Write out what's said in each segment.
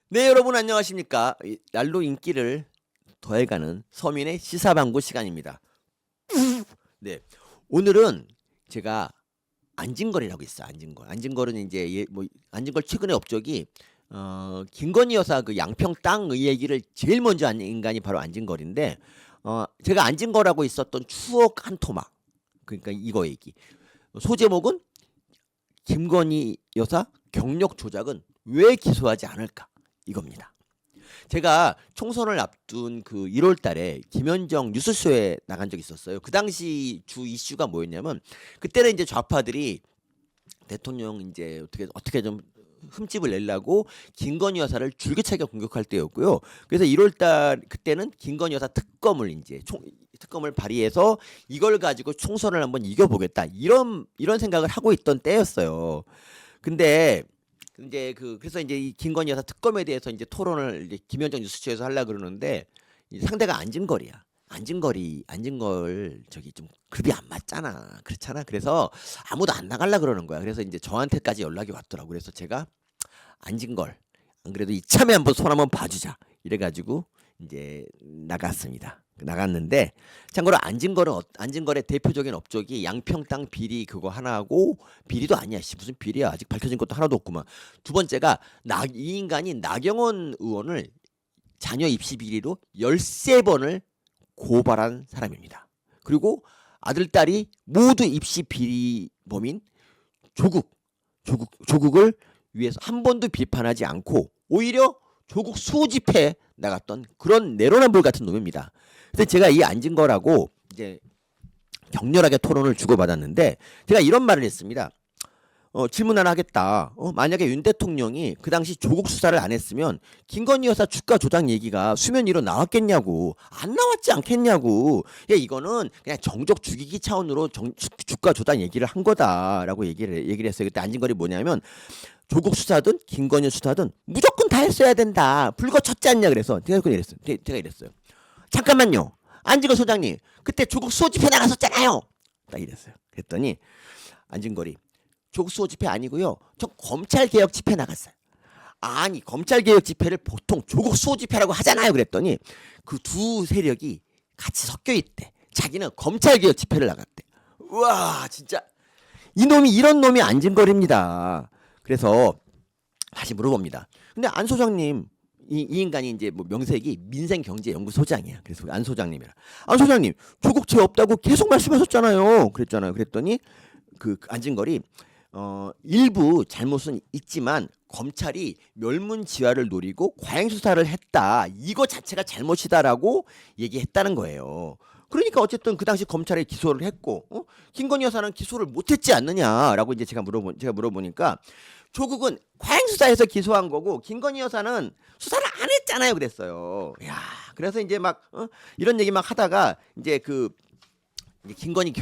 네, 여러분 안녕하십니까? 날로 인기를 더해가는 서민의 시사방구 시간입니다. 네, 오늘은 제가 안진걸이라고 있어요. 안진걸. 안진걸은 이제 안진걸 최근의 업적이 김건희 여사 그 양평 땅 얘기를 제일 먼저 한 인간이 바로 안진걸인데 제가 안진걸하고 있었던 추억 한 토막. 그러니까 이거 얘기. 소제목은 김건희 여사 경력 조작은 왜 기소하지 않을까? 이겁니다. 제가 총선을 앞둔 그 1월 달에 김현정 뉴스쇼에 나간 적이 있었어요. 그 당시 주 이슈가 뭐였냐면 그때는 이제 좌파들이 대통령 이제 어떻게 좀 흠집을 내려고 김건희 여사를 줄기차게 공격할 때였고요. 그래서 1월 달 그때는 김건희 여사 특검을 이제 특검을 발의해서 이걸 가지고 총선을 한번 이겨보겠다 이런 생각을 하고 있던 때였어요. 근데 이제 그래서 이제 이 김건희 여사 특검에 대해서 이제 토론을 이제 김현정 뉴스쇼에서 하려 그러는데 상대가 안진걸이야. 안진걸 저기 좀 급이 안 맞잖아. 그렇잖아. 그래서 아무도 안 나갈라 그러는 거야. 그래서 이제 저한테까지 연락이 왔더라고. 그래서 제가 안진걸 안 그래도 이참에 한번 손 한번 봐주자. 이래가지고 이제 나갔습니다. 나갔는데 참고로 안진걸의 대표적인 업적이 양평 땅 비리 그거 하나하고 비리도 아니야. 무슨 비리야. 아직 밝혀진 것도 하나도 없구만. 두 번째가 이 인간이 나경원 의원을 자녀 입시 비리로 13번을 고발한 사람입니다. 그리고 아들 딸이 모두 입시 비리범인 조국을 위해서 한 번도 비판하지 않고 오히려 조국 수집해 나갔던 그런 내로남불 같은 놈입니다. 근데 제가 이 안진걸하고 이제 격렬하게 토론을 주고받았는데 제가 이런 말을 했습니다. 질문 하나 하겠다. 만약에 윤 대통령이 그 당시 조국 수사를 안 했으면 김건희 여사 주가 조작 얘기가 수면 위로 나왔겠냐고. 안 나왔지 않겠냐고. 야, 이거는 그냥 정적 죽이기 차원으로 주가 조작 얘기를 한 거다라고 얘기를 했어요. 그때 안진걸이 뭐냐면 조국 수사든 김건희 수사든 무조건 다 했어야 된다. 불거 쳤지 않냐 그래서 제가 이랬어요. 잠깐만요. 안진걸 소장님 그때 조국 수호 집회 나갔었잖아요. 딱 이랬어요. 그랬더니 안진걸이 조국 수호 집회 아니고요. 저 검찰개혁 집회 나갔어요. 아니 검찰개혁 집회를 보통 조국 수호 집회라고 하잖아요. 그랬더니 그 두 세력이 같이 섞여 있대. 자기는 검찰개혁 집회를 나갔대. 우와 진짜 이런 놈이 안진걸입니다. 그래서 다시 물어봅니다. 근데 안 소장님 이 인간이 이제 뭐 명색이 민생경제연구소장이야. 그래서 안 소장님이라. 안 소장님 조국 죄 없다고 계속 말씀하셨잖아요. 그랬더니 그 안진걸이 일부 잘못은 있지만 검찰이 멸문지화를 노리고 과잉수사를 했다. 이거 자체가 잘못이다라고 얘기했다는 거예요. 그러니까 어쨌든 그 당시 검찰에 기소를 했고 김건희 여사는 기소를 못했지 않느냐라고 이제 제가 물어보니까 조국은 과잉수사해서 기소한 거고 김건희 여사는 수사를 안 했잖아요. 그랬어요. 야, 그래서 이제 막 이런 얘기 막 하다가 이제 김건희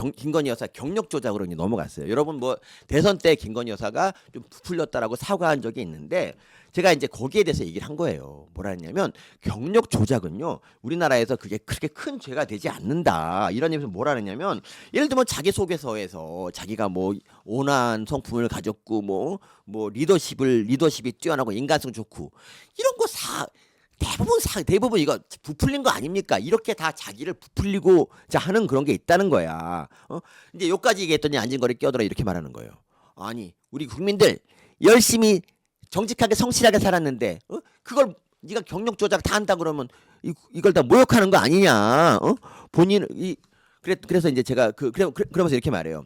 여사 경력 조작으로 이제 넘어갔어요. 여러분 뭐 대선 때 김건희 여사가 좀 부풀렸다라고 사과한 적이 있는데 제가 이제 거기에 대해서 얘기를 한 거예요. 뭐라 했냐면 경력 조작은요 우리나라에서 그게 그렇게 큰 죄가 되지 않는다. 이런 의미에서 뭐라 했냐면 예를 들면 자기소개서에서 자기가 뭐 온화한 성품을 가졌고 뭐 리더십이 뛰어나고 인간성 좋고 이런 거 대부분 이거 부풀린 거 아닙니까? 이렇게 다 자기를 부풀리고 하는 그런 게 있다는 거야. 이제 여기까지 얘기했더니 안진걸이 끼어들어 이렇게 말하는 거예요. 아니 우리 국민들 열심히 정직하게 성실하게 살았는데 그걸 네가 경력 조작 다 한다 그러면 이걸 다 모욕하는 거 아니냐? 그래서 이제 제가 그러면서 이렇게 말해요.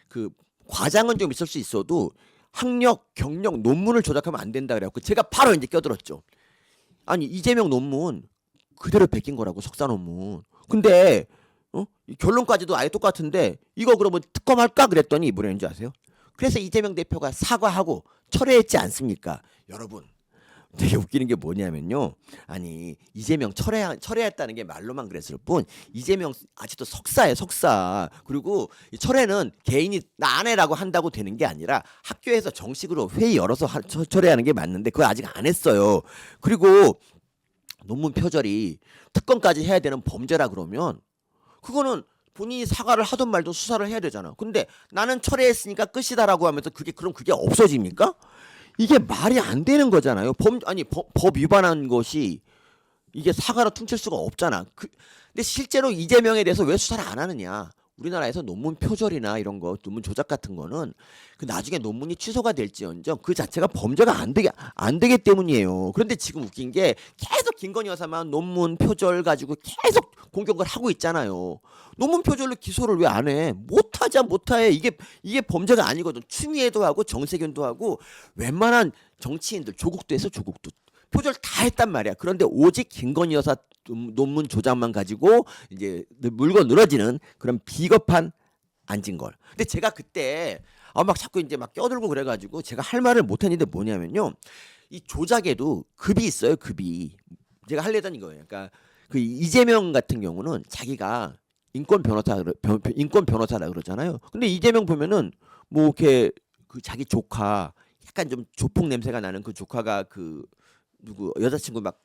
그 과장은 좀 있을 수 있어도 학력, 경력, 논문을 조작하면 안 된다 그래갖고 제가 바로 이제 끼어들었죠. 아니 이재명 논문 그대로 베낀 거라고 석사 논문. 근데 결론까지도 아예 똑같은데 이거 그러면 특검할까 그랬더니 뭐라는지 아세요? 그래서 이재명 대표가 사과하고 철회했지 않습니까? 여러분 되게 웃기는 게 뭐냐면요. 아니 이재명 철회했다는 게 말로만 그랬을 뿐 이재명 아직도 석사예요. 석사. 그리고 이 철회는 개인이 나 안 해라고 한다고 되는 게 아니라 학교에서 정식으로 회의 열어서 철회하는 게 맞는데 그걸 아직 안 했어요. 그리고 논문 표절이 특검까지 해야 되는 범죄라 그러면 그거는 본인이 사과를 하든 말든 수사를 해야 되잖아. 근데 나는 철회했으니까 끝이다라고 하면서 그게 없어집니까? 이게 말이 안 되는 거잖아요. 법 위반한 것이 이게 사과로 퉁칠 수가 없잖아. 근데 실제로 이재명에 대해서 왜 수사를 안 하느냐? 우리나라에서 논문 표절이나 이런 거, 논문 조작 같은 거는 그 나중에 논문이 취소가 될지언정 그 자체가 범죄가 안 되기 때문이에요. 그런데 지금 웃긴 게 계속 김건희 여사만 논문 표절 가지고 계속 공격을 하고 있잖아요. 논문 표절로 기소를 왜 안 해? 못해. 이게 범죄가 아니거든. 추미애도 하고 정세균도 하고 웬만한 정치인들 조국도 해서 조국도 표절 다 했단 말이야. 그런데 오직 김건희 여사 논문 조작만 가지고 이제 물고 늘어지는 그런 비겁한 안진걸. 근데 제가 그때 막 자꾸 이제 막 껴들고 그래가지고 제가 할 말을 못했는데 뭐냐면요. 이 조작에도 급이 있어요. 급이. 제가 하려던 이거예요. 그러니까 그 이재명 같은 경우는 자기가 인권 변호사라 그러잖아요. 근데 이재명 보면은 뭐 이렇게 그 자기 조카 약간 좀 조폭 냄새가 나는 그 조카가 그 누구 여자친구 막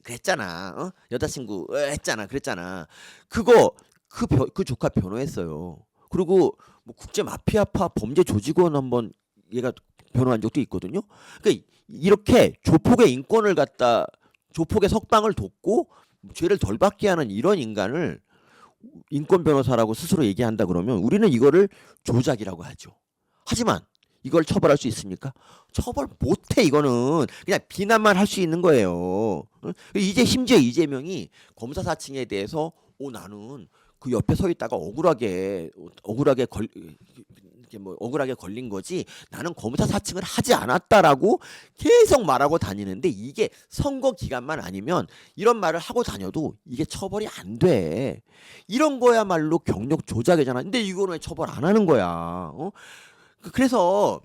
그랬잖아. 여자친구 했잖아. 그랬잖아. 그거 그 조카 변호했어요. 그리고 뭐 국제 마피아파 범죄 조직원 한번 얘가 변호한 적도 있거든요. 그러니까 이렇게 조폭의 인권을 갖다 조폭의 석방을 돕고 죄를 덜 받게 하는 이런 인간을 인권 변호사라고 스스로 얘기한다 그러면 우리는 이거를 조작이라고 하죠. 하지만 이걸 처벌할 수 있습니까? 처벌 못해. 이거는 그냥 비난만 할 수 있는 거예요. 이제 심지어 이재명이 검사 사칭에 대해서 나는 그 옆에 서 있다가 억울하게 걸린 거지 나는 검사 사칭을 하지 않았다라고 계속 말하고 다니는데 이게 선거 기간만 아니면 이런 말을 하고 다녀도 이게 처벌이 안 돼. 이런 거야말로 경력 조작이잖아. 근데 이거는 왜 처벌 안 하는 거야? 그래서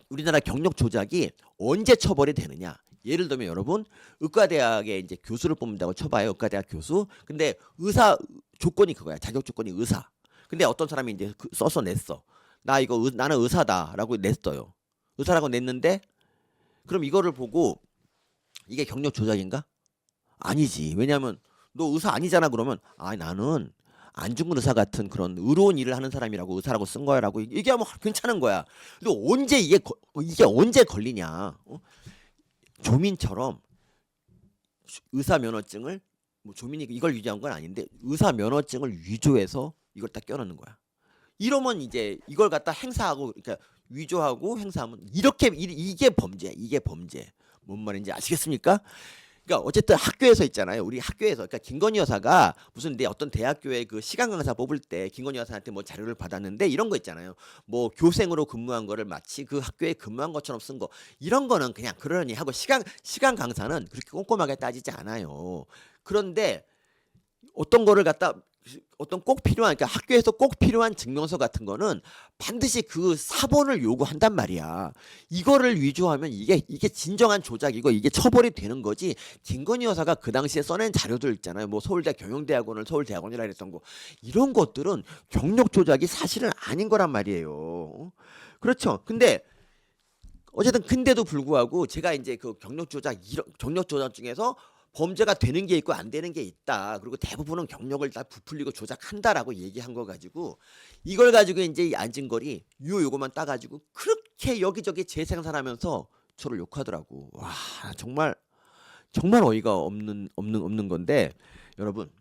우리나라 경력 조작이 언제 처벌이 되느냐? 예를 들면 여러분 의과대학에 이제 교수를 뽑는다고 쳐봐요. 의과대학 교수. 근데 의사 조건이 그거야. 자격 조건이 의사. 근데 어떤 사람이 이제 써서 냈어. 나는 의사다라고 냈어요. 의사라고 냈는데 그럼 이거를 보고 이게 경력 조작인가? 아니지. 왜냐하면 너 의사 아니잖아 그러면 나는 안중근 의사 같은 그런 의로운 일을 하는 사람이라고 의사라고 쓴 거야라고 얘기하면 괜찮은 거야. 근데 이게 언제 걸리냐? 조민처럼 의사 면허증을 뭐 조민이 이걸 위조한 건 아닌데 의사 면허증을 위조해서 이걸 딱 껴넣는 거야. 이러면 이제 이걸 갖다 행사하고 그러니까 위조하고 행사하면 이게 범죄. 이게 범죄. 뭔 말인지 아시겠습니까? 그러니까 어쨌든 학교에서 있잖아요. 우리 학교에서 그러니까 김건희 여사가 무슨 어떤 대학교에 그 시간 강사 뽑을 때 김건희 여사한테 뭐 자료를 받았는데 이런 거 있잖아요. 뭐 교생으로 근무한 거를 마치 그 학교에 근무한 것처럼 쓴 거 이런 거는 그냥 그러니 하고 시간 강사는 그렇게 꼼꼼하게 따지지 않아요. 그런데 어떤 거를 갖다 어떤 꼭 필요한 그러니까 학교에서 꼭 필요한 증명서 같은 거는 반드시 그 사본을 요구한단 말이야. 이거를 위조하면 이게 진정한 조작이고 이게 처벌이 되는 거지. 김건희 여사가 그 당시에 써낸 자료들 있잖아요. 뭐 서울대 경영대학원을 서울대학원이라 그랬던 거 이런 것들은 경력 조작이 사실은 아닌 거란 말이에요. 그렇죠. 근데 어쨌든 근데도 불구하고 제가 이제 그 경력 조작 중에서 범죄가 되는 게 있고 안 되는 게 있다. 그리고 대부분은 경력을 다 부풀리고 조작한다라고 얘기한 거 가지고 이걸 가지고 이제 이 안진걸이 요거만 따가지고 그렇게 여기저기 재생산하면서 저를 욕하더라고. 와 정말 어이가 없는 건데 여러분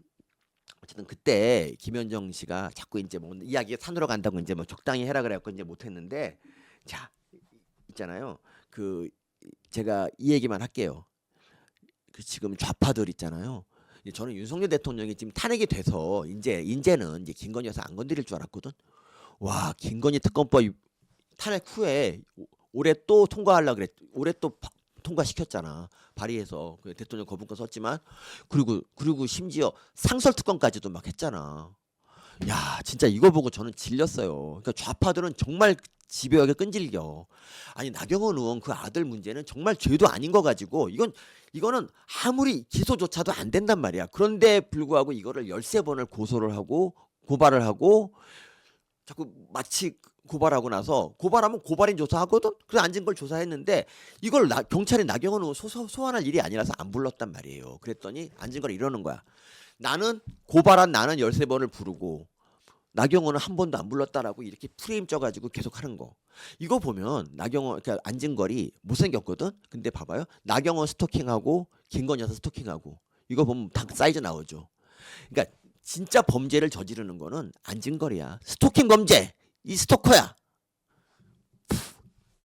어쨌든 그때 김현정 씨가 자꾸 이제 뭐 이야기 산으로 간다고 이제 뭐 적당히 해라 그래갖고 이제 못했는데 자 있잖아요. 그 제가 이 얘기만 할게요. 그 지금 좌파들 있잖아요. 저는 윤석열 대통령이 지금 탄핵이 돼서 이제는 이제 김건희 여사 안 건드릴 줄 알았거든. 와 김건희 특검법 탄핵 후에 올해 또 통과하려 그랬. 올해 또 통과시켰잖아. 발의해서 그 대통령 거부권 썼지만 그리고 심지어 상설 특검까지도 막 했잖아. 야 진짜 이거 보고 저는 질렸어요. 그러니까 좌파들은 정말 집요하게 끈질겨. 아니 나경원 의원 그 아들 문제는 정말 죄도 아닌 거 가지고 이거는 아무리 기소조차도 안 된단 말이야. 그런데 불구하고 이거를 13번을 고발을 하고 자꾸 마치 고발하고 나서 고발하면 고발인 조사하거든. 그래서 안진걸 조사했는데 이걸 경찰이 나경원 의원 소환할 일이 아니라서 안 불렀단 말이에요. 그랬더니 안진걸이 이러는 거야. 나는 고발한 나는 13번을 부르고 나경원은 한 번도 안 불렀다라고 이렇게 프레임 쪄가지고 계속 하는 거. 이거 보면 나경원, 그러니까 안진걸이 못생겼거든. 근데 봐봐요. 나경원 스토킹하고 김건희 여사 스토킹하고 이거 보면 다 사이즈 나오죠. 그러니까 진짜 범죄를 저지르는 거는 안진걸이야. 스토킹 범죄. 이 스토커야.